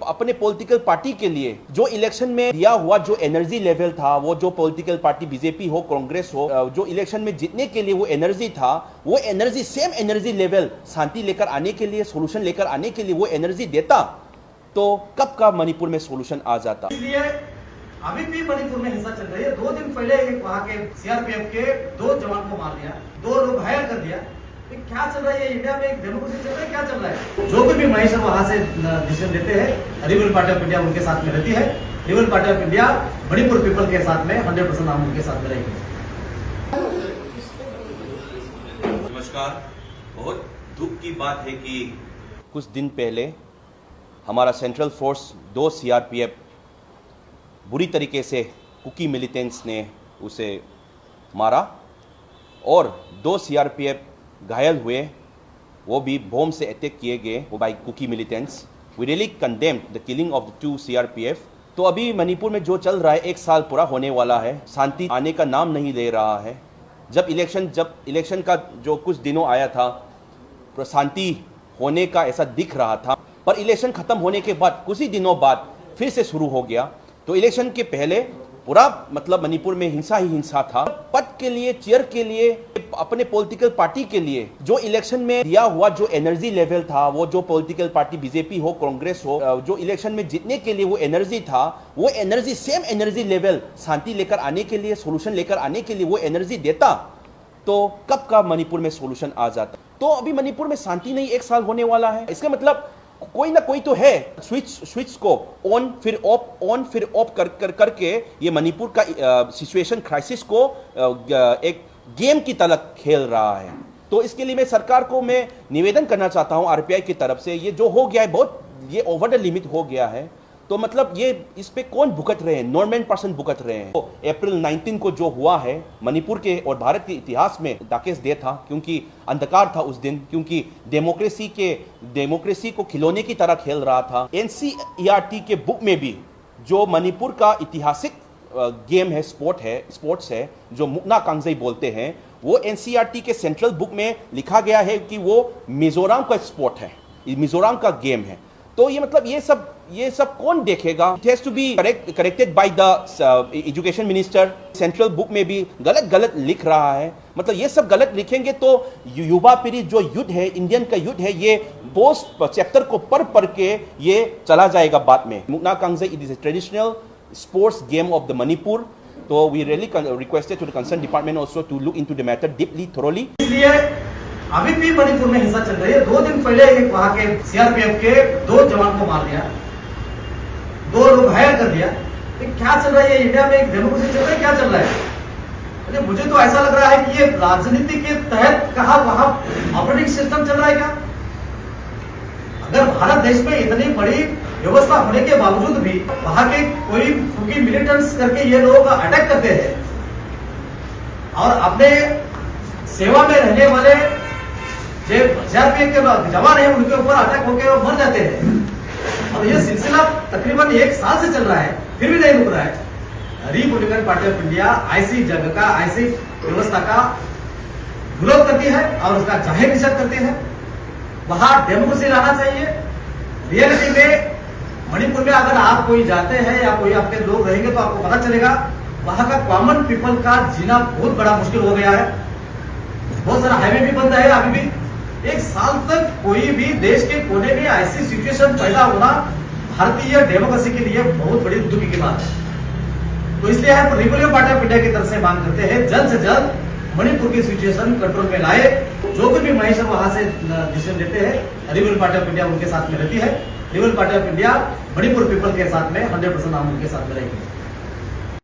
अपने political party के लिए जो इलेक्शन में दिया हुआ जो एनर्जी लेवल था, वो जो पॉलिटिकल पार्टी बीजेपी हो, कांग्रेस हो, जो इलेक्शन में जीतने के लिए वो एनर्जी था, वो एनर्जी सेम एनर्जी लेवल शांति लेकर आने के लिए, सोल्यूशन लेकर आने के लिए वो एनर्जी देता तो कब का मणिपुर में सोल्यूशन आ जाता। इसलिए अभी भी मणिपुर में हिंसा चल रही है। 2 दिन पहले वहाँ के सीआरपीएफ के 2 जवान को मार दिया, 2 लोग घायल कर दिया। क्या चल रहा है इंडिया में? एक डेमोक्रेसी चल रहा है, क्या चल रहा है? जो भी महेश्वर वहां से डिसीजन देते हैं, रिपब्लिक पार्टी ऑफ इंडिया उनके साथ में रहती है। Republic party of India Manipur people के साथ में 100% हम उनके साथ में रहेंगे। नमस्कार। बहुत दुख की बात है कि कुछ दिन पहले हमारा सेंट्रल फोर्स 2 सीआरपीएफ बुरी तरीके से कुकी मिलिटेंट्स ने उसे मारा और 2 सीआरपीएफ घायल हुए, वो भी बॉम्ब से अटैक किए गए वो by Kuki militants. We really condemn the killing of the 2 CRPF. तो अभी मणिपुर में जो चल रहा है, 1 साल पूरा होने वाला है, शांति आने का नाम नहीं ले रहा है। जब इलेक्शन का जो कुछ दिनों आया था, शांति होने का ऐसा दिख रहा था, पर इलेक्शन खत्म होने के बाद कुछ ही दिनों बाद फिर से शुरू हो गया। तो इलेक्शन के पहले पूरा मतलब मणिपुर में हिंसा ही हिंसा था। पद के लिए, चेयर के लिए, अपने पॉलिटिकल पार्टी के लिए जो इलेक्शन में दिया हुआ जो एनर्जी लेवल था, वो जो पॉलिटिकल पार्टी बीजेपी हो, कांग्रेस हो, जो इलेक्शन में जीतने के लिए वो एनर्जी था, वो एनर्जी सेम एनर्जी लेवल शांति लेकर आने के लिए, सोल्यूशन लेकर आने के लिए वो एनर्जी देता तो कब का मणिपुर में सोल्यूशन आ जाता। तो अभी मणिपुर में शांति नहीं 1 साल होने वाला है। इसका मतलब कोई ना कोई तो है स्विच को ऑन फिर ऑफ करके ये मणिपुर का सिचुएशन क्राइसिस को एक गेम की तरह खेल रहा है। तो इसके लिए मैं सरकार को मैं निवेदन करना चाहता हूं आरपीआई की तरफ से, ये जो हो गया है बहुत ये ओवर द लिमिट हो गया है। तो मतलब ये इस पे कौन भुगत रहे हैं? नॉर्मल पर्सन भुगत रहे हैं। तो अप्रैल 19 को जो हुआ है मणिपुर के और भारत के इतिहास में डार्केस्ट डे था, क्योंकि अंधकार था उस दिन, क्योंकि डेमोक्रेसी को खिलौने की तरह खेल रहा था। एनसीईआरटी के बुक में भी जो मणिपुर का ऐतिहासिक गेम है, स्पोर्ट्स है जो मुकना कांगजेई बोलते हैं, वो एनसीईआरटी के सेंट्रल बुक में लिखा गया है कि वो मिजोरम का स्पोर्ट है, मिजोरम का गेम है। तो ये मतलब ये सब कौन देखेगा? It has to be corrected by the education minister. Central book में भी गलत लिख रहा है। मतलब ये सब गलत लिखेंगे तो युवा पीढ़ी जो युद्ध है, इंडियन का युद्ध है, ये पोस्ट चैप्टर को पढ़ के ये चला जाएगा बाद में। मुकना Kangjei it is a traditional sports game of the Manipur. तो we really requested to the concern department also to look into the matter deeply, thoroughly. इसलिए अभी भी मणिपुर में हिंसा चल रही है। 2 दिन पहले वहाँ के सीआरपीएफ के 2 जवान को मार दिया, 2 लोग घायल कर दिया। क्या चल रहा है इंडिया में? एक डेमोक्रेसी चल रहा है, क्या चल रहा है? अरे मुझे तो ऐसा लग रहा है कि ये राजनीति के तहत कहा वहां ऑपरेटिंग सिस्टम चल रहा है क्या? अगर भारत देश में इतनी बड़ी व्यवस्था होने के बावजूद भी वहां के कोई फुकी मिलिटेंट्स करके ये लोग अटैक करते हैं और अपने सेवा में रहने वाले जो सीआरपीएफ के जवान हैं उनके ऊपर अटैक होकर मर जाते हैं। और ये सिलसिला तकरीबन 1 साल से चल रहा है, फिर भी नहीं रुक रहा है। रिपब्लिकन पार्टी ऑफ इंडिया ऐसी जगह का, ऐसी व्यवस्था का विरोध करती है और उसका जाहिर निषेध करती है। वहां डेमोक्रेसी लाना चाहिए। रियलिटी में मणिपुर में अगर आप कोई जाते हैं या कोई आपके लोग रहेंगे तो आपको पता चलेगा वहां का कॉमन पीपल का जीना बहुत बड़ा मुश्किल हो गया है। बहुत सारा हाईवे भी बंद है अभी भी। 1 साल तक कोई भी देश के कोने में ऐसी सिचुएशन पैदा होना भारतीय डेमोक्रेसी के लिए बहुत बड़ी दुख की बात है। तो इसलिए हम रिपब्लिकन पार्टी ऑफ इंडिया की तरफ से मांग करते हैं जल्द से जल्द मणिपुर की सिचुएशन कंट्रोल में लाए। जो भी महेश्वर वहां से डिसीजन देते हैं, रिपब्लिकन पार्टी ऑफ इंडिया उनके साथ में रहती है। Republican party of India Manipur people के साथ में 100% हम उनके साथ में रहेंगे।